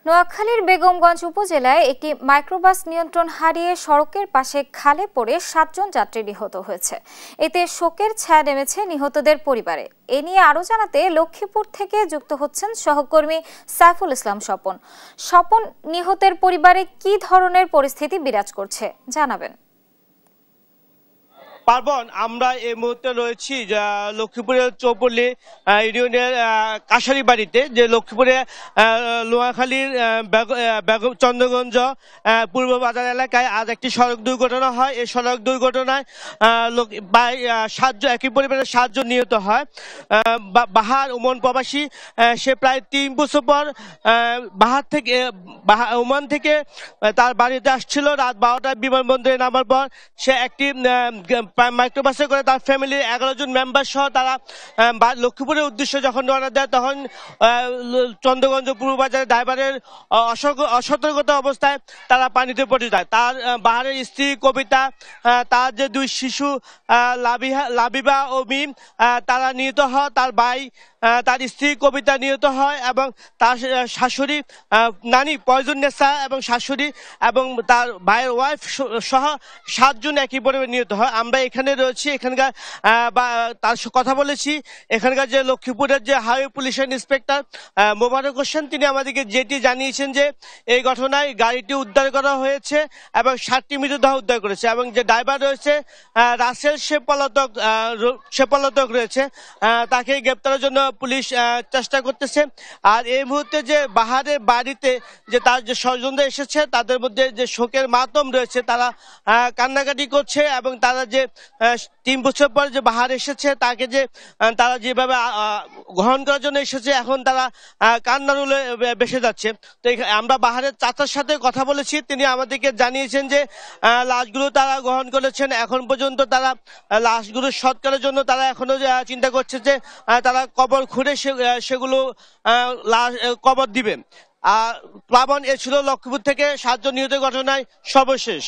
নোয়াখালীর বেগমগঞ্জ উপজেলায় একটি মাইক্রোবাস নিয়ন্ত্রণ হারিয়ে সড়কের পাশে খালে পড়ে ৭ জন যাত্রী নিহত হয়েছে। এতে শোকের ছায়া নেমেছে নিহতদের পরিবারে। এ নিয়ে আরও জানাতে লক্ষ্মীপুর থেকে যুক্ত হচ্ছেন সহকর্মী সাইফুল ইসলাম স্বপন। স্বপন, নিহতের পরিবারে কি ধরনের পরিস্থিতি বিরাজ করছে জানাবেন। পার্বণ, আমরা এই মুহূর্তে রয়েছি লক্ষ্মীপুরের চৌপল্লী ইউনিয়নের কাশারি বাড়িতে, যে লক্ষ্মীপুরে নোয়াখালীর চন্দ্রগঞ্জ পূর্ব বাজার এলাকায় আজ একটি সড়ক দুর্ঘটনা হয়। এই সড়ক দুর্ঘটনায় প্রায় 7 জন, একই পরিবারের 7 জন নিহত হয়। বাহার ওমান প্রবাসী, সে প্রায় 3 বছর পর ওমান থেকে তার বাড়িতে আসছিল। রাত 12টায় বিমানবন্দরে নামার পর সে একটি মাইক্রোবাসে করে তার ফ্যামিলির 11 জন মেম্বার সহ তারা লক্ষ্মীপুরের উদ্দেশ্যে যখন রওনা দেয়, তখন চন্দ্রগঞ্জ পূর্ব বাজারের ড্রাইভারের অসতর্কতা অবস্থায় তারা পানিতে পড়ে যায়। তার বাহারের স্ত্রী কবিতা, তার যে 2 শিশু লাবিবা ও মিম, তারা নিহত হয়। তার ভাই, তার স্ত্রী কবিতা নিহত হয় এবং তার শাশুড়ি নানি পয়জনেসা এবং শাশুড়ি এবং তার ভাইয়ের ওয়াইফ সহ 7 জন একই পরিবারে নিহত হয়। আমরা এখানে রয়েছি, এখানকার তার কথা বলেছি। এখানকার যে লক্ষ্মীপুরের যে হাইওয়ে পুলিশের ইন্সপেক্টর মোবারক হোসেন, তিনি আমাদেরকে যেটি জানিয়েছেন যে এই ঘটনায় গাড়িটি উদ্ধার করা হয়েছে এবং 7টি মৃতদেহ উদ্ধার করেছে এবং যে ড্রাইভার রয়েছে রাসেল, সে পলাতক রয়েছে। তাকে গ্রেপ্তারের জন্য পুলিশ চেষ্টা করতেছে। আর এই মুহূর্তে যে বাহারের বাড়িতে যে তার যে স্বজনরা এসেছে, তাদের মধ্যে যে শোকের মাতম রয়েছে, তারা কান্নাকাটি করছে এবং তারা যে 3 বছর পর যে বাহার এসেছে, তাকে যে তারা যেভাবে গ্রহণ করার জন্য এসেছে, এখন তারা কান্নার রুলে ভেসে যাচ্ছে। তো আমরা বাহারের চাচার সাথে কথা বলেছি, তিনি আমাদেরকে জানিয়েছেন যে লাশগুলো তারা গ্রহণ করেছেন। এখন পর্যন্ত তারা লাশগুলো সৎকারের জন্য তারা এখনো চিন্তা করছে যে তারা কবর খুঁড়ে সেগুলো কবর দিবেন। প্লাবন, এ ছিল লক্ষ্মীপুর থেকে 7 জন নিহতের ঘটনায় সর্বশেষ।